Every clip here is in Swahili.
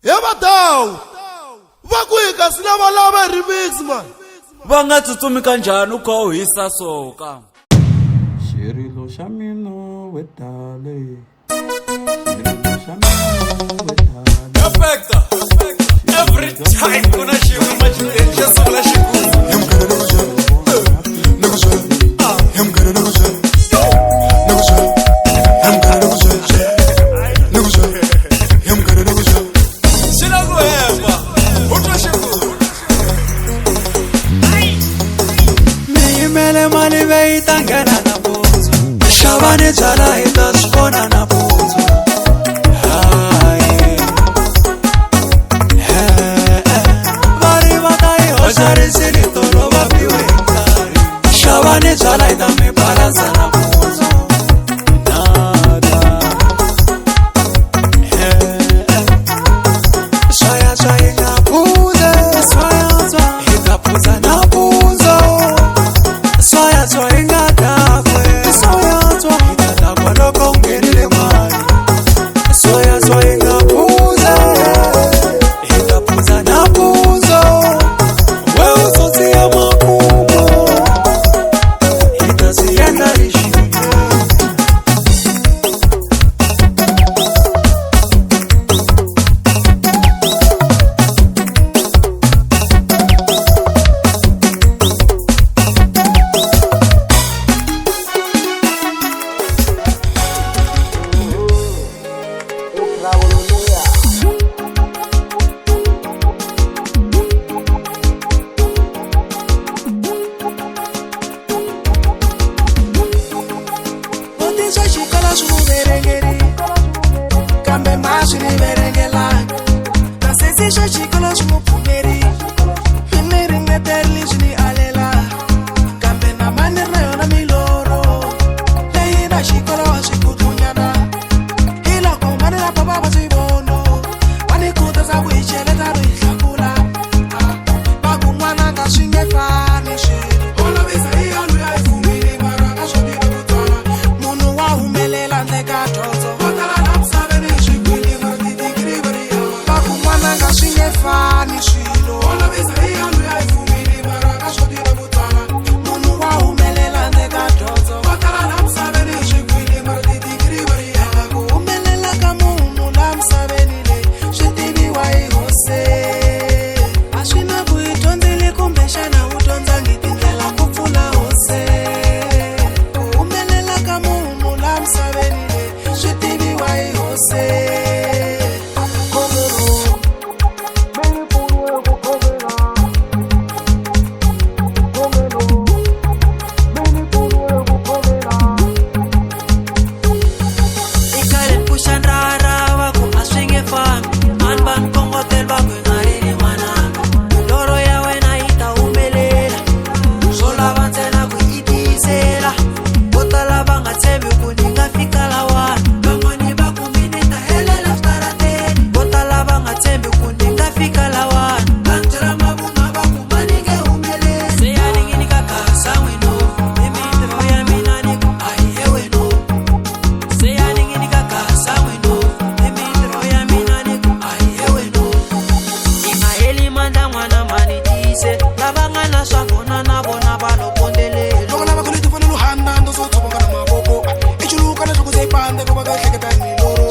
Yabadawu. Vakwika silava lava remix man. Va nga tsutsumi kanjhani ukha u hisa soka. Xirilo xa mina wetale. Xirilo xa mina wetale. Perfect. Every time kuna xin'we machineni xa sungula xikulu. Mali veyi tangena na buzo xavani byala hi ta swi vona na buzo vari va ta yi hoxa risini tolo va piwe hi nkarhi xavani byala hi ta mi balansa na buzo swaya swa yi nga phuze swaya hi ta phuza na buzo soya tswa ingadakwe soya tswa idadakwa loko ungenile mali soya tswa ingaphuza idaphuza naphuzo we uzotsiya makumo idasiyenza lishile Kambe masini berengela Nasisi shachikola shumupumeri Hineri ngeterli shini alela Kambe na mani rayo na miloro Lehi na shikola wa shikutunyana Hila kumani na papa wa zibono Wani kuta za wichele taru ihlakula Bagu mwana nga shinge fani shiri Ola bisa hiya luya ifumini maraka shodira kutala Munu wa humelela ndeka chozo Fani shilo Ola bisa hiya luya ifumini maraka shodira butala Munu wa umelela ndeka dozo Watala na msabeni shikwini maradidi kiribari ya Ku umelela kamunu na msabeni le Shitibi wa ihose Ashina buitonzili kumbesha na utonza ngitindela kufula hose Ku umelela kamunu na msabeni le Shitibi wa ihose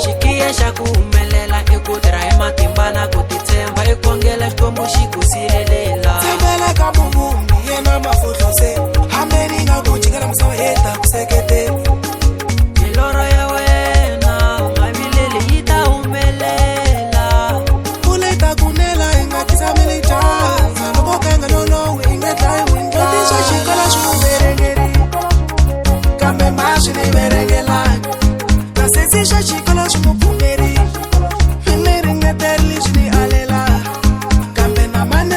Shikiya shaku umelela ekudra ematimba na kutitsemba ekongela xikombo xikusirelela Tsembela ka muvumbi yena mafohlose Hambeni nga kujikela msawa heta kusekete Miloro ya wena ungavileli yita umelela Kuleta kunela inga kisamili chanza Loboka inga nolowe inga tlai winga Kutisha shikola shumerengeri Kambe mashini merengela Nasisi shachikola shumupumeri Hineri ngeterli shini alela Kambe na mani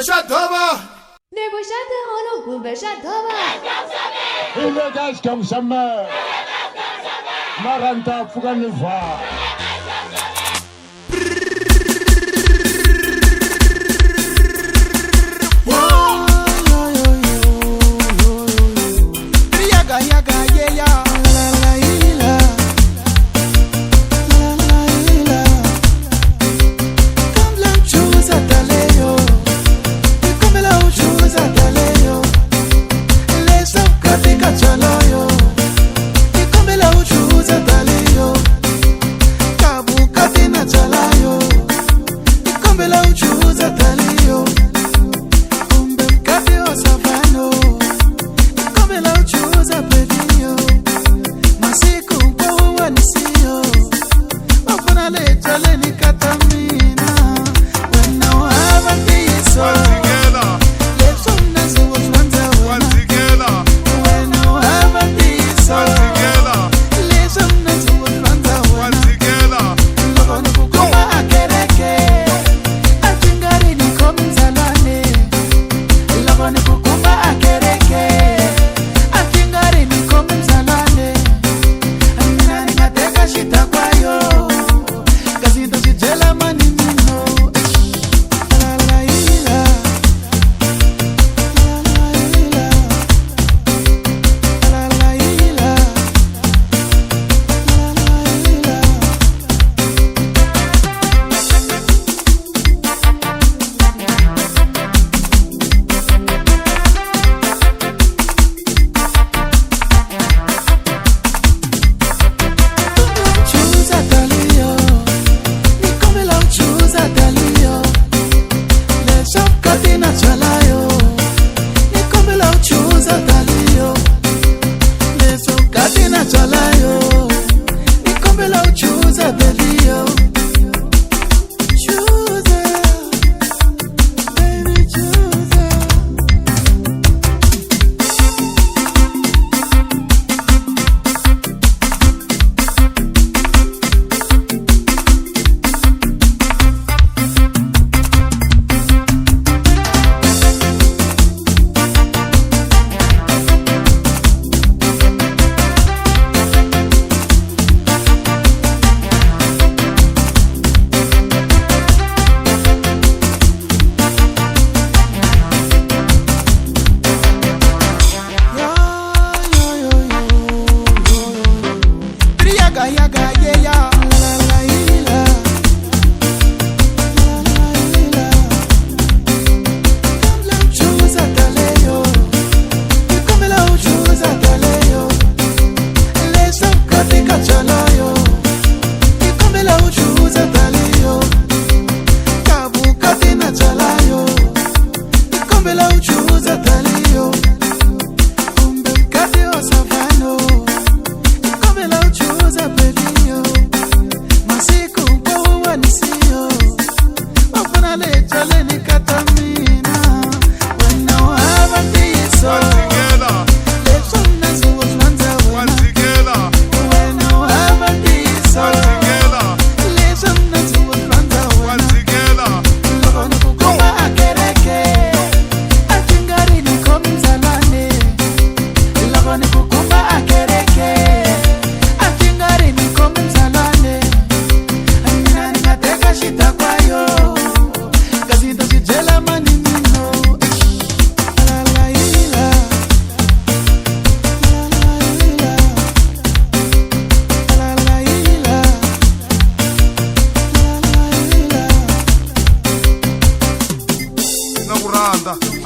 Shadova! Nebo shate hono gumbe shadova. Illegal Xitsonga. Maranta Fuganiva.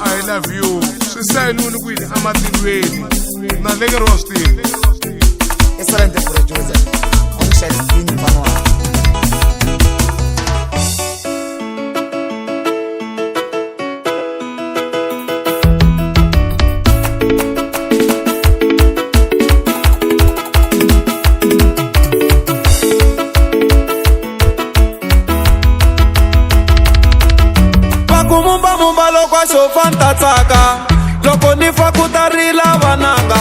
I love you. Sisayiluni kwini amatilweni. Naleke roasting. Excelente producer. Onshine Green Panoa. Mumba lokwa shofanta tsaka loko ni fa ku tarila vananga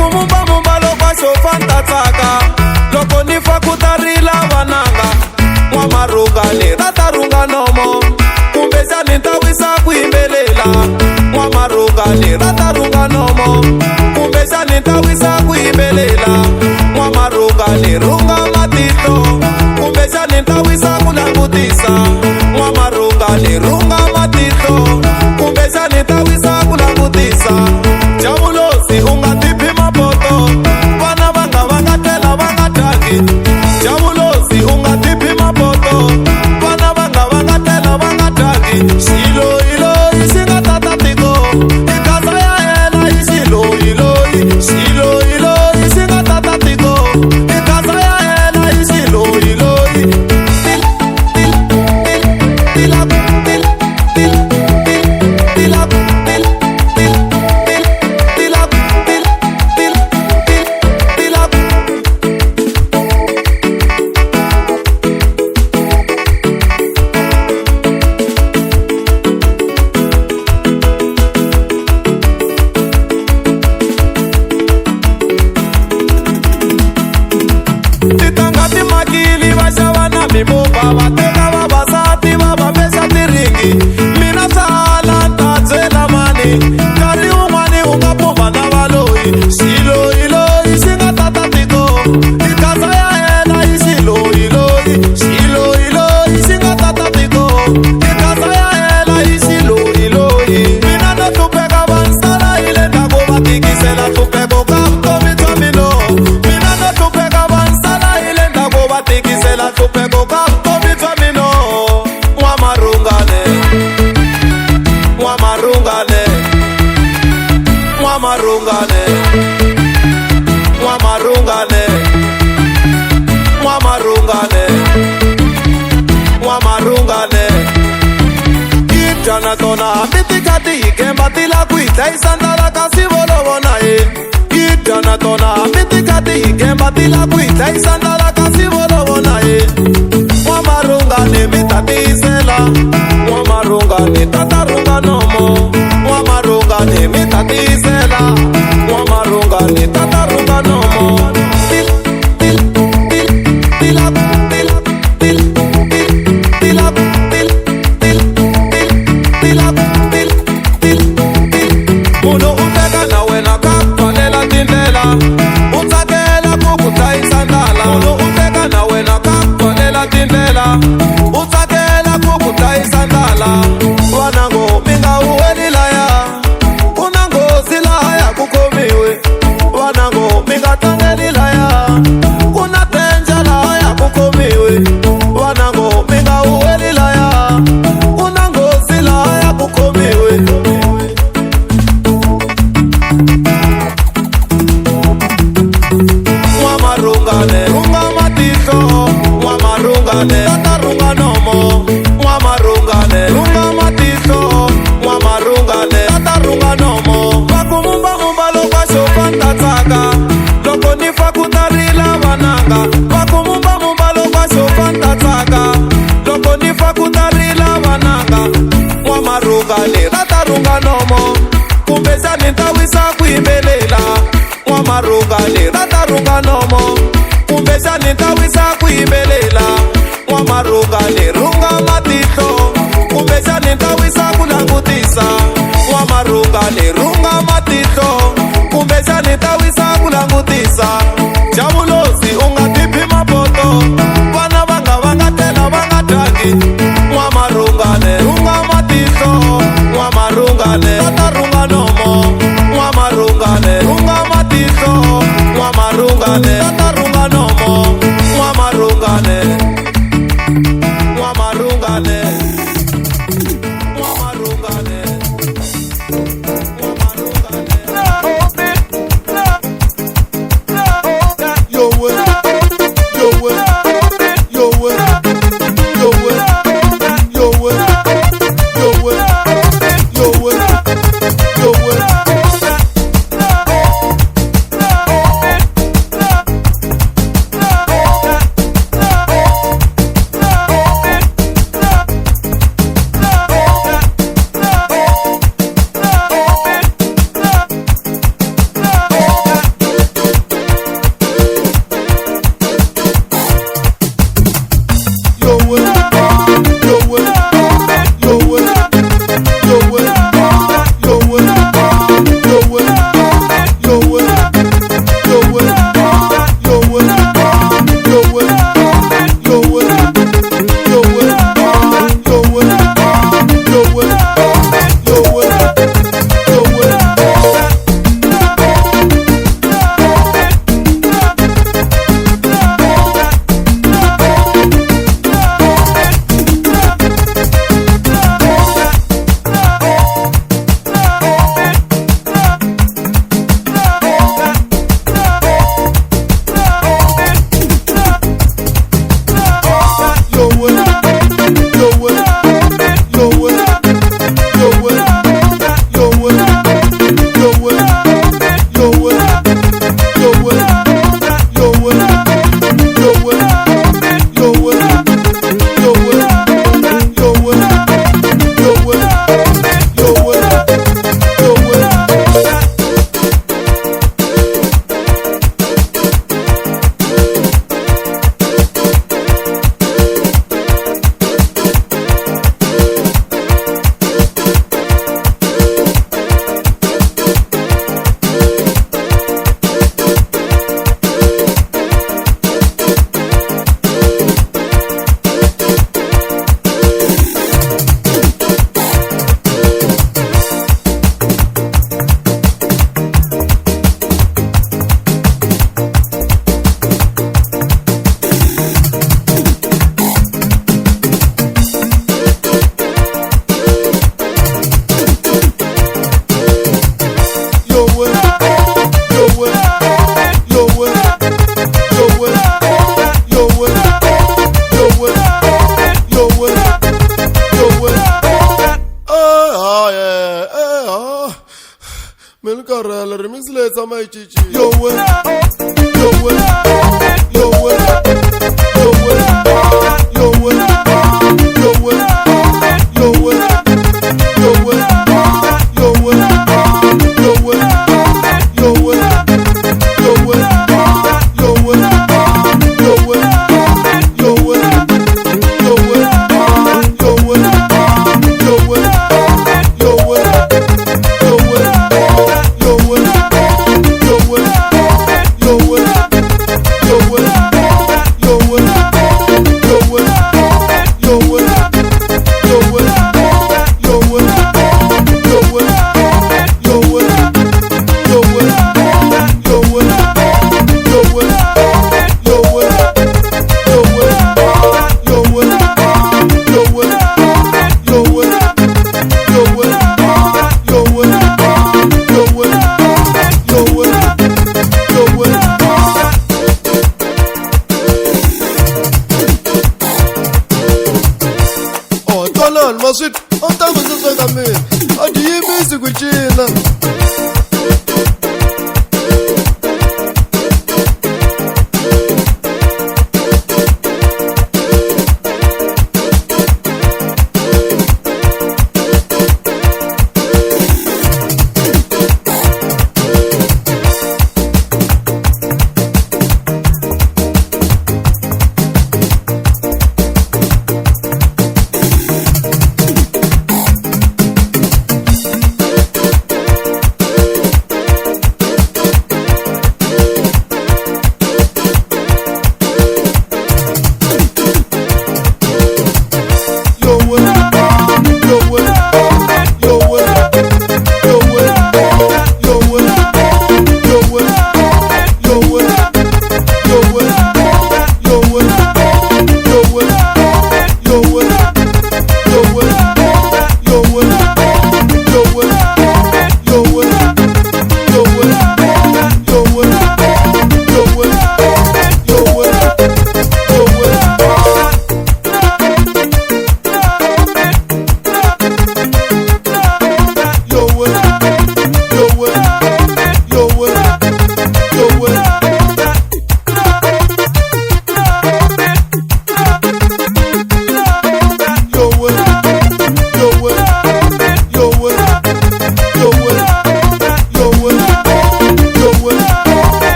mumba lokwa shofanta tsaka loko ni fa ku tarila vananga wa marunga le tatarunga nomo kumbe jani ntawisa ku imbele n'wamarungani ra ta runga nomo kumbexani ta wisa ku yimbelela n'wamarungani runga matihlo kumbexani ta wisa ku langutisa n'wamarungani runga matihlo kumbexani ta wisa ku langutisa javulosi u nga tiphi mapoto vana va nga tlela va nga dyangi javulosi u nga tiphi mapoto vana va nga tlela va nga dyangi xiloyiloyi xi nga tata tiko ikasa ya yena i xiloyiloyi xiloyiloyi xi nga tata tiko ikasa ya yena i xiloyiloyi titanga timakili va xava na mimovha va teka vavasati va va vexa tiringi mina sala ta byela mani nkarhi wun'wani u nga pumba na valoyi xiloyiloyi xi nga tata tiko ikasa ya yena i xiloyiloyi xiloyiloyi xi nga tata tiko ikasa ya yena i xiloyiloyi mina no hlupheka vansala hi le ndzhaku va tikisela hlupheko ka vutomi bya mino mina no hlupheka vansala hi le ndzhaku va tikisela hlupheko ka vutomi bya mino n'wamarungane n'wamarungane n'wamarungane n'wamarungane n'wamarungane n'wamarungane idyana tona hambi ti kha ti hi gemba ti la ku hi dlayisa ndlala kasi volovona ye idyana tona hambi ti kha ti hi gemba ti la ku hi dlayisa ndlala kasi volovona ye n'wamarungane mi ta tiyisela n'wamarungane tata runga nomo n'wamarungane mi ta tiyisela n'wamarungane tata runga nomo munhu u teka na wena ka pfalela tindlela u tsakela ku ku dlayisa ndlala munhu u teka na wena ka pfalela tindlela u tsakela ku ku dlayisa ndlala vanango mi nga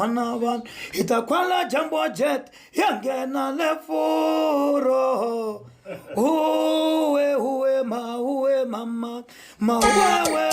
Manavan, itakwala jambo jet, yangena lefuro. Uwe mama, ma uwe.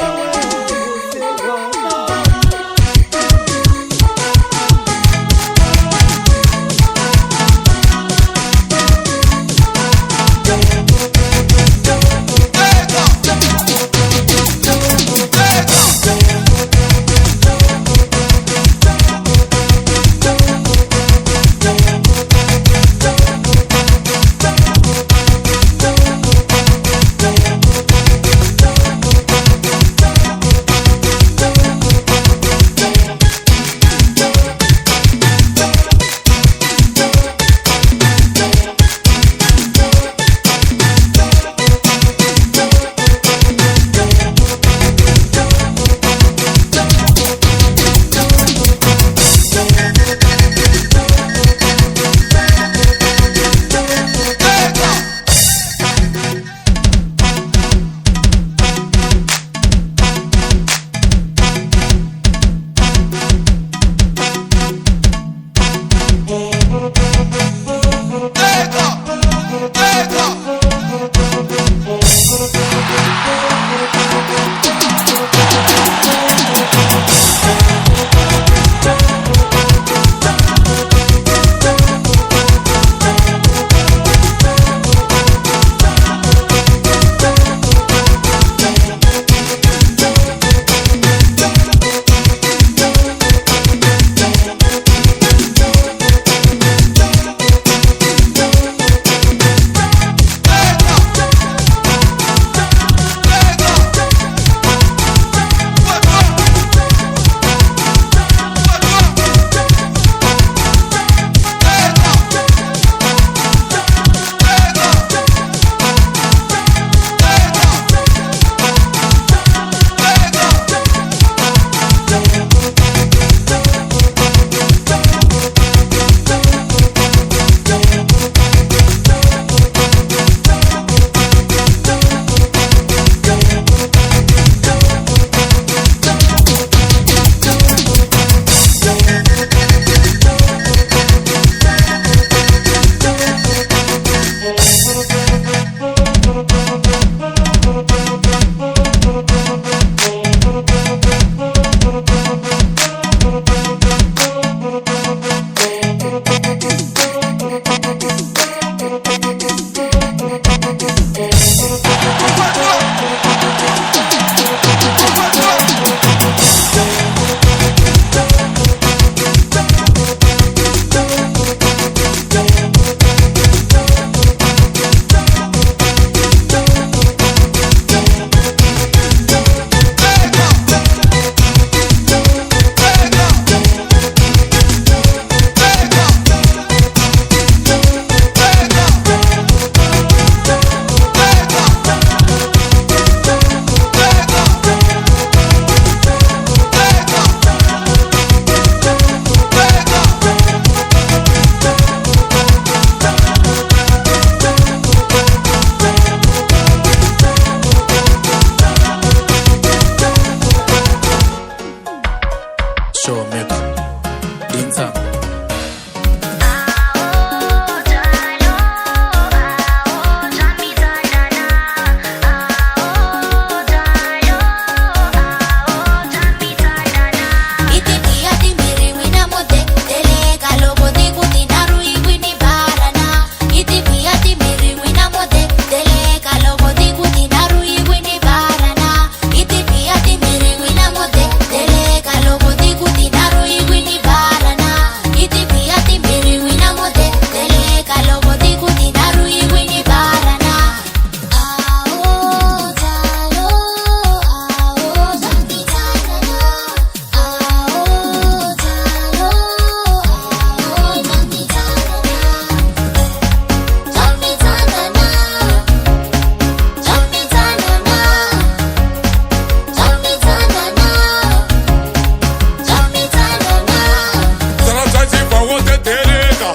jiva wo teteleka.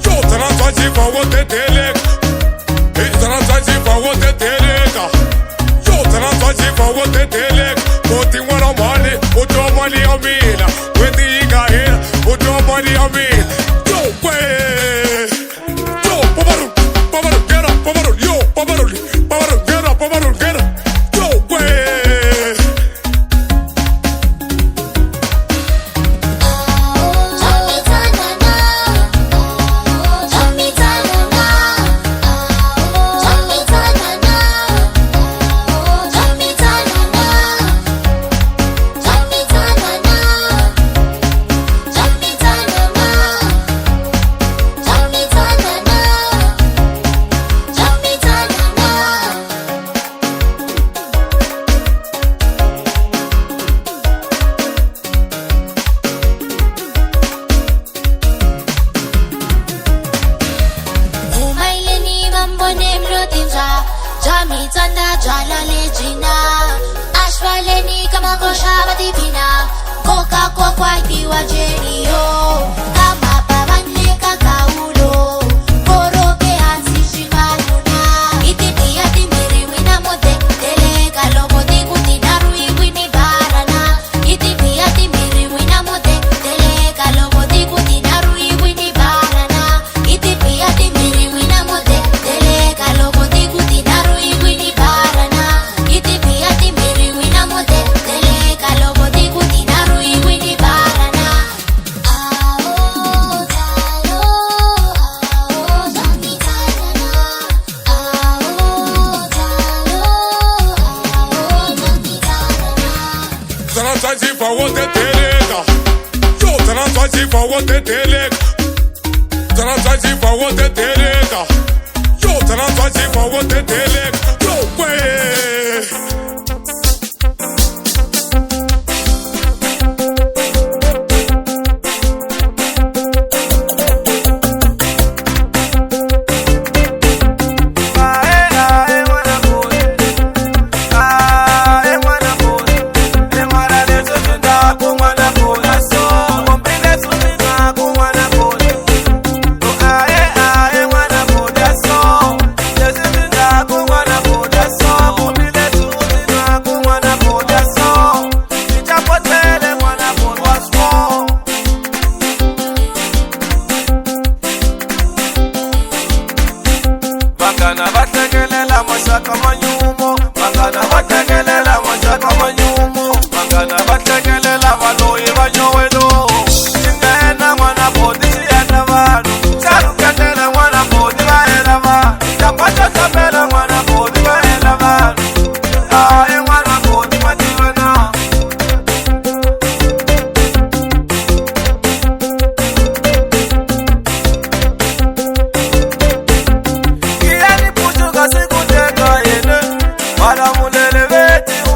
Yo tsanantswa jiva wo teteleka. Hey tsanantswa jiva wo teteleka. Yo tsanantswa jiva wo teteleka. Koti ngwana mali, o twa mali ya mina. Weti yi nga hela, o twa mali ya mina. Yo kwe. Yo paparu, paparu, get up, paparu, yo paparu, paparu, get up, paparu, get up. Yo kwe. Para mulele veti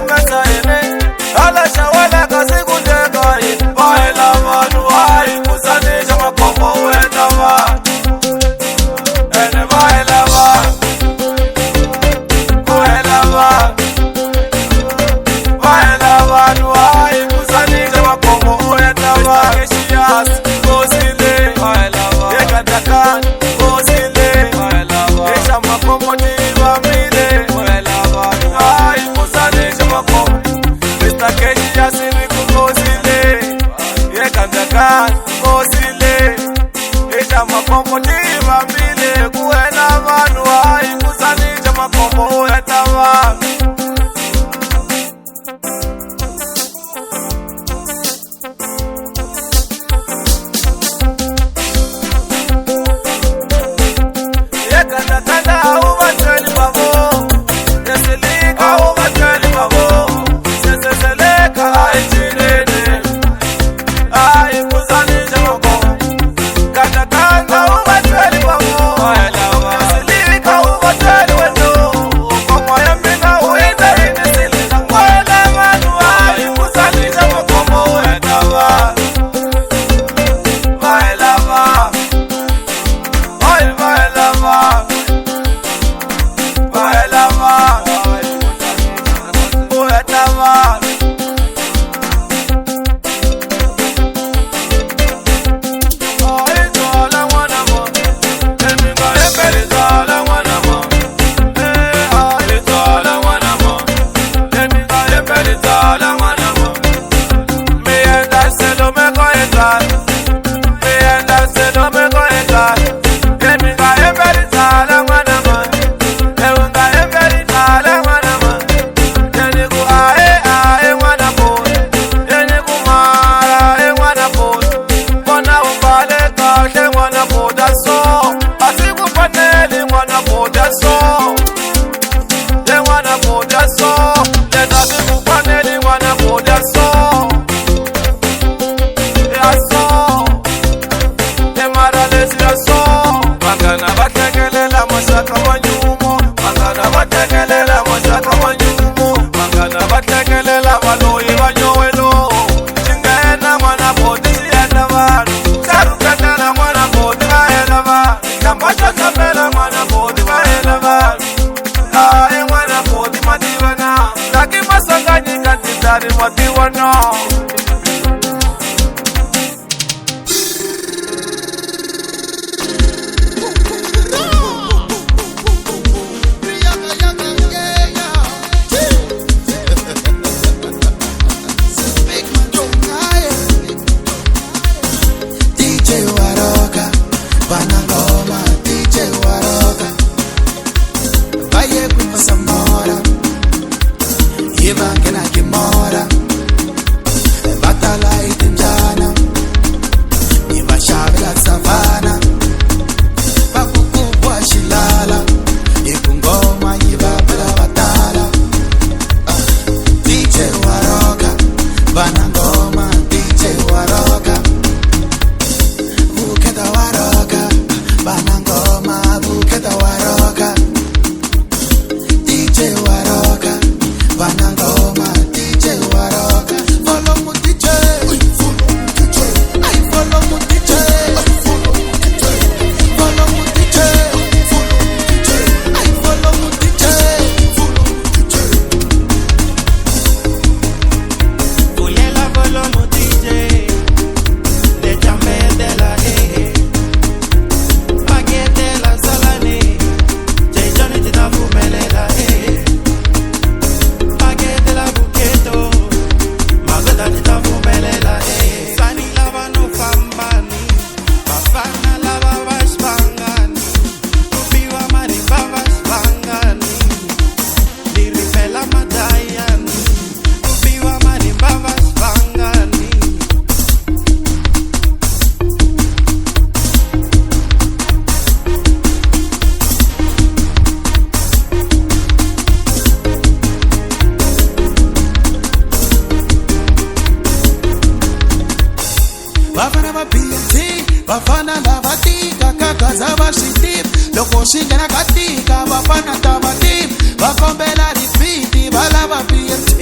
vafana lava tika kakaza va swi tivi loko swi nghena ka tika vafana ta va tivi va kombela ripiti va lava BMT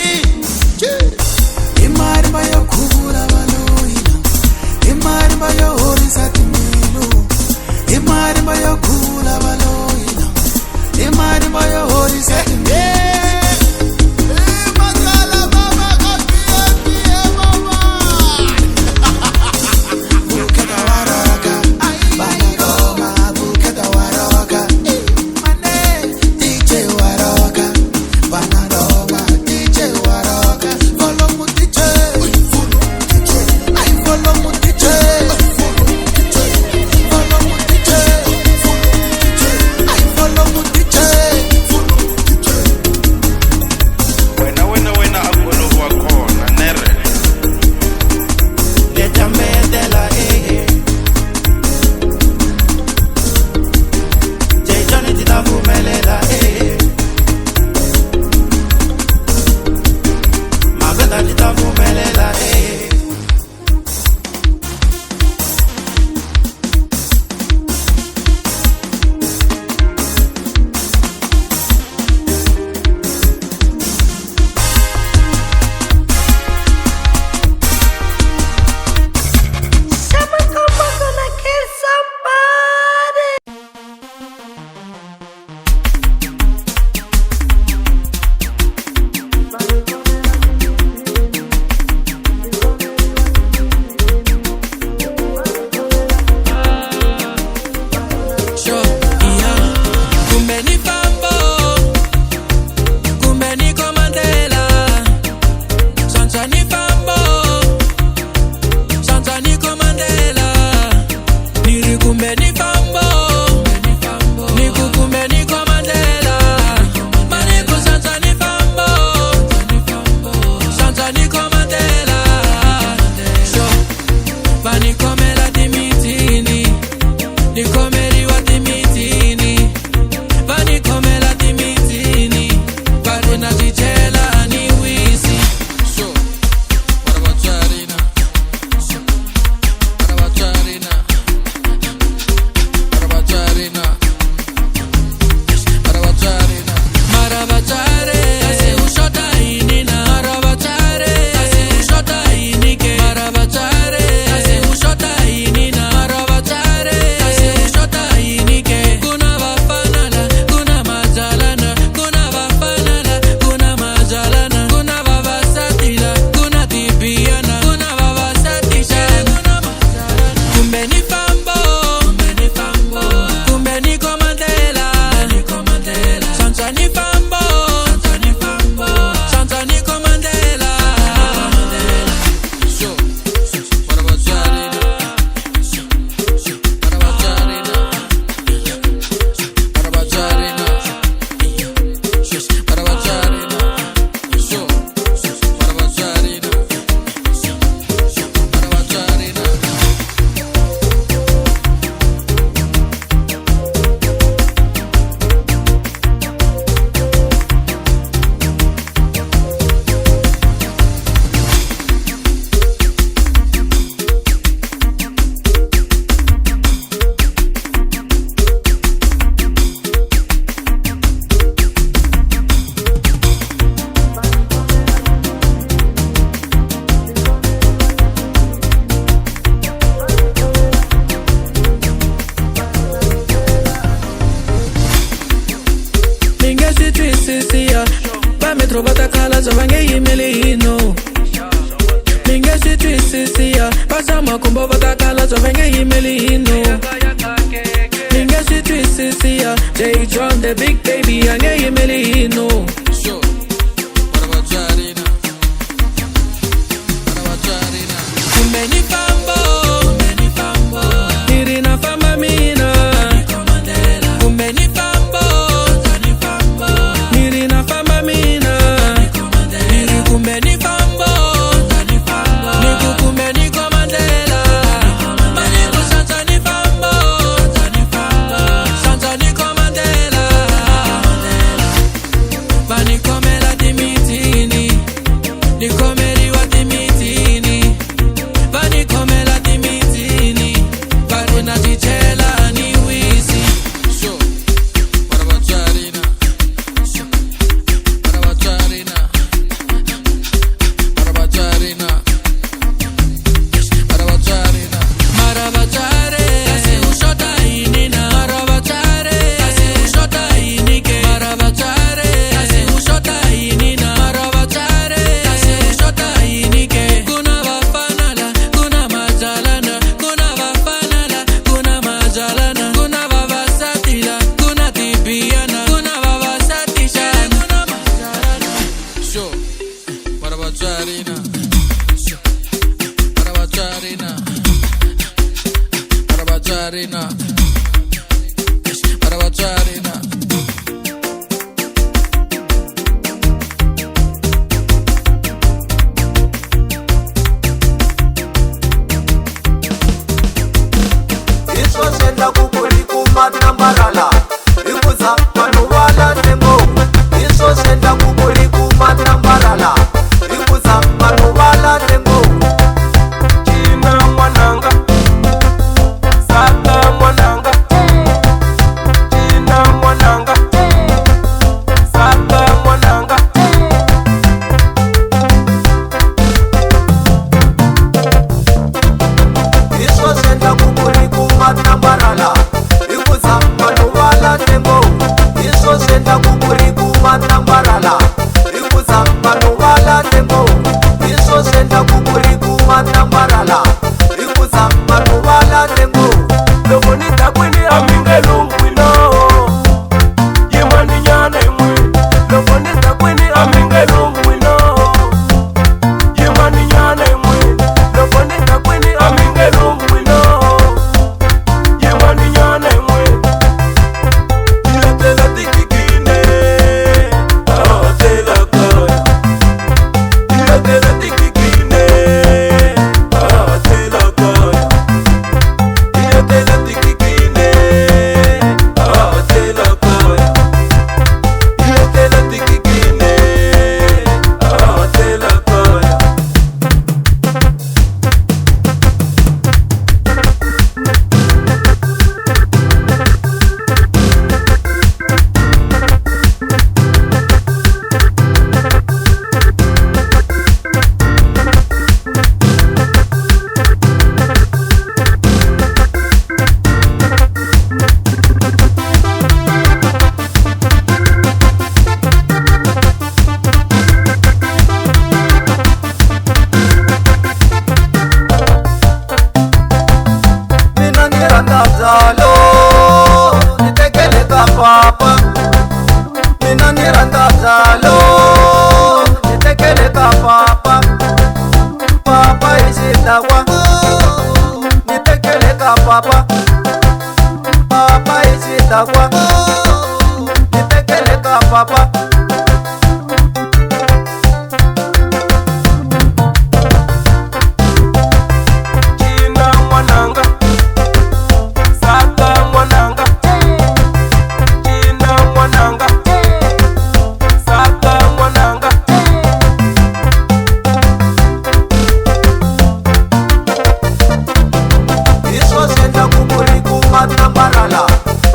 i marimba yo khuvula valoyina i marimba yo horisa timbilu i marimba yo khuvula valoyina i marimba yo horisa timbilu.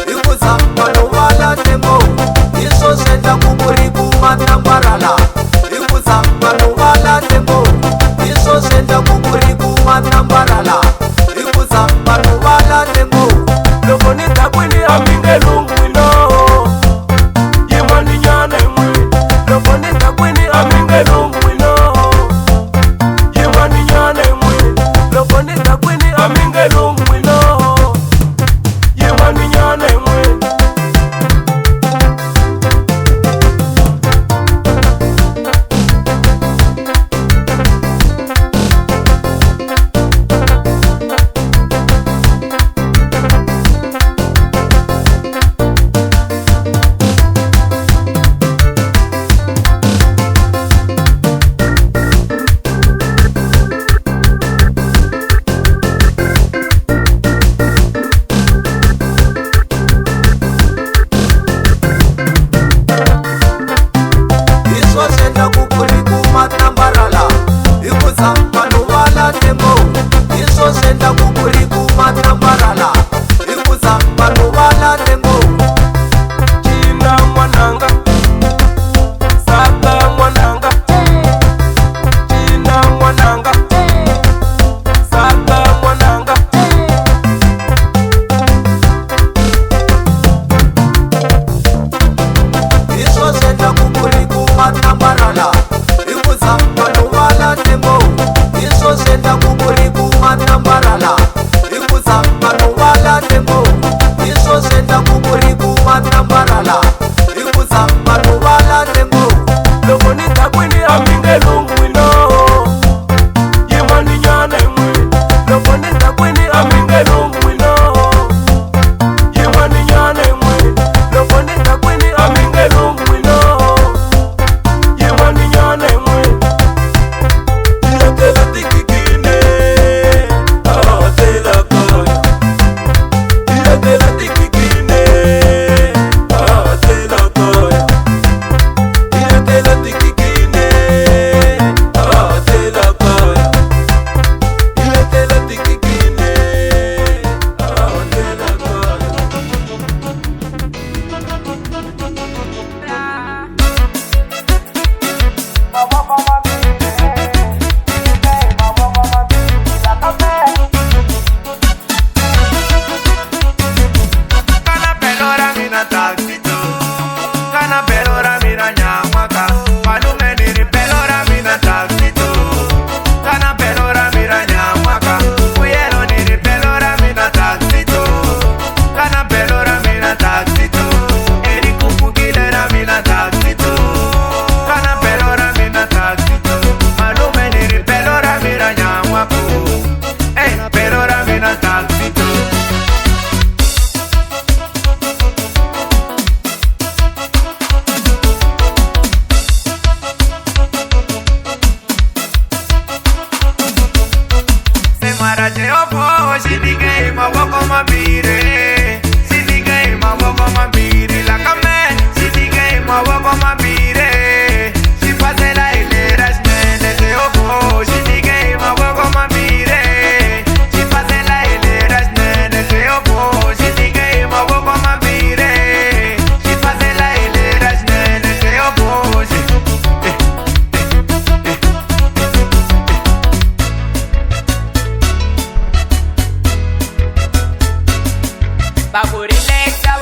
Ikuza mano wala tembo, iso senda kubu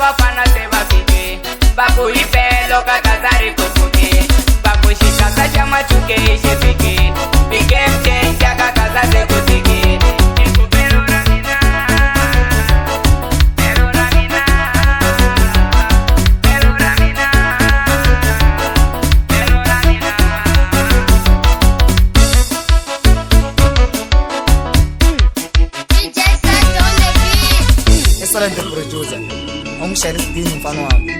vafana se va fike vaku hipelo ka kazari kufuke vaku xikasa xa machuke xi fike fike mcenja ka kaza se kutike Excelente producer. Ungishayela isidini mfana wami.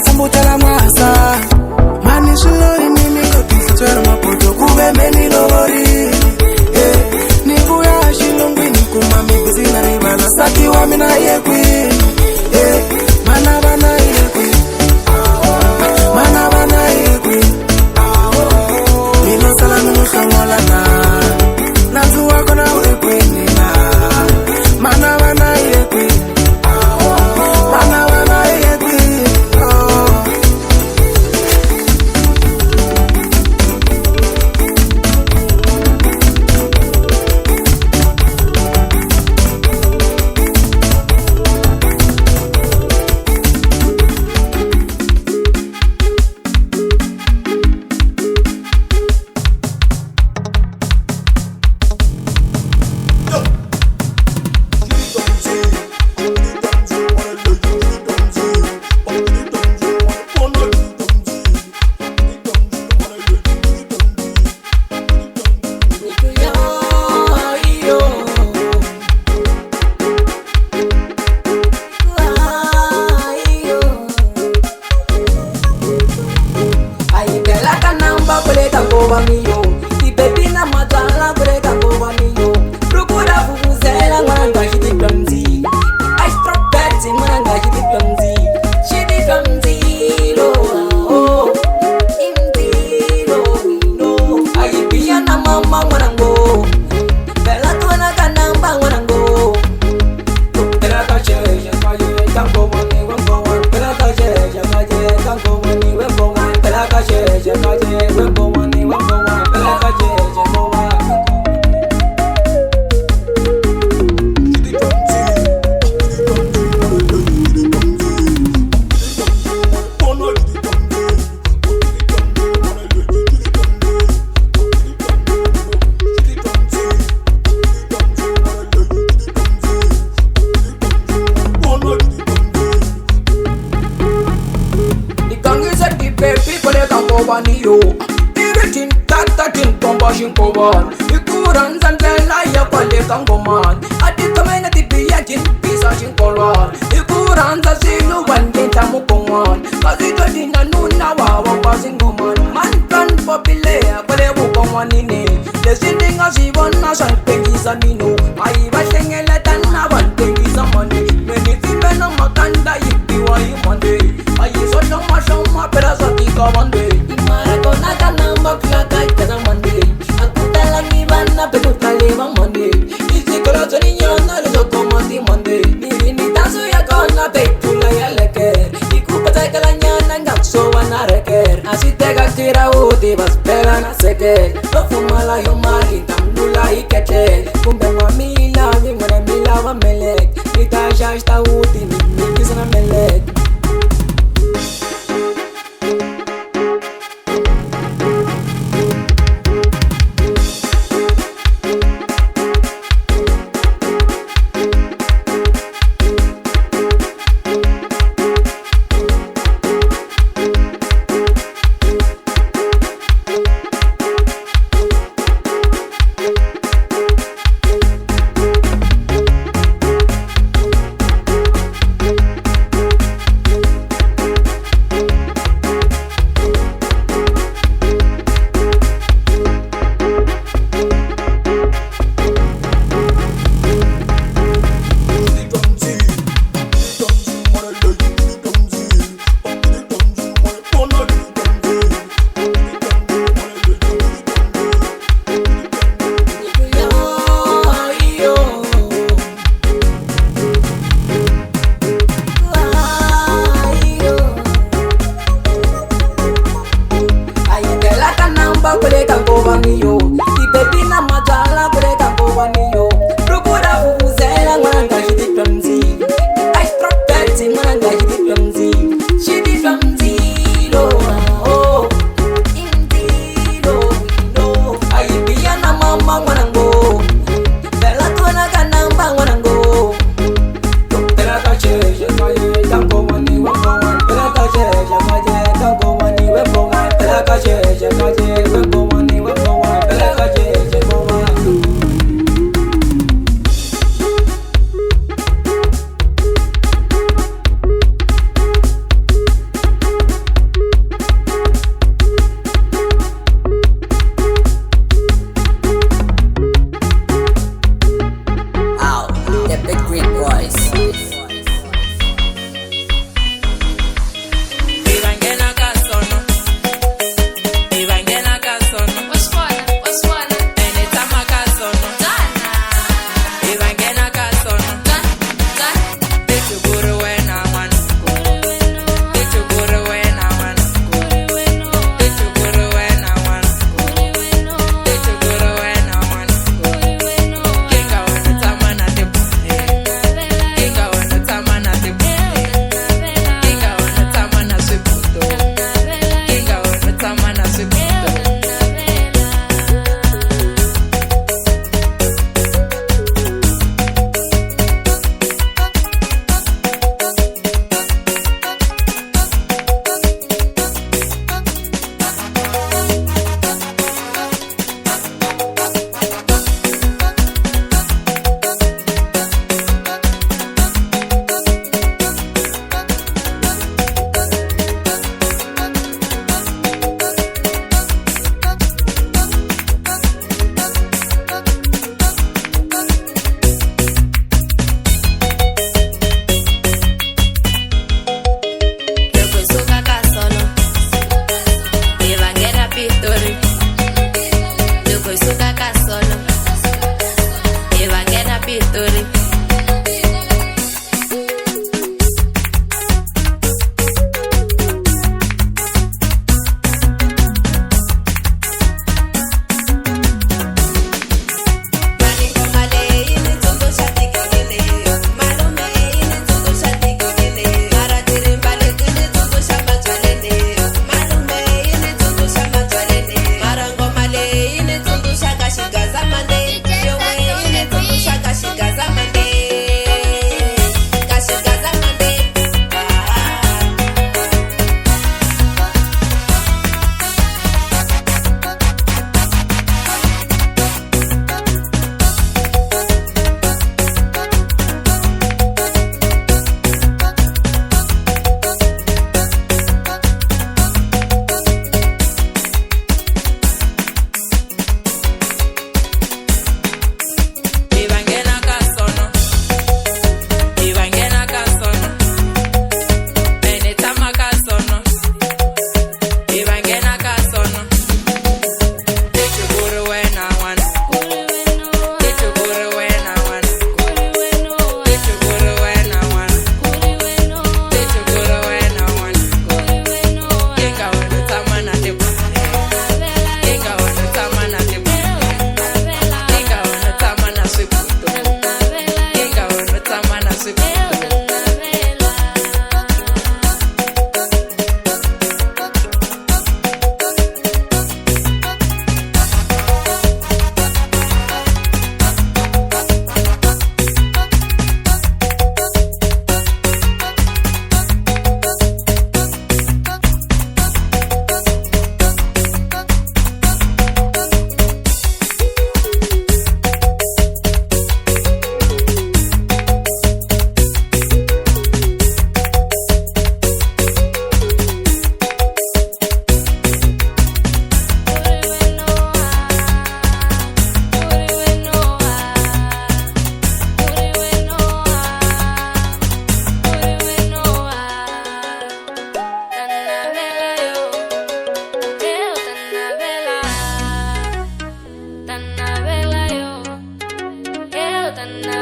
sambutela mwasa mani shilori nini kotisa twera mapoto kube meni lori nibuya shilongwini kumami bizina ribala saki wa mina yekwi mana bana yekwi mana bana yekwi mino sala mino khangola na zuwa kona yekwi nina mana bana yekwi mana bana yekwi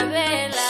navela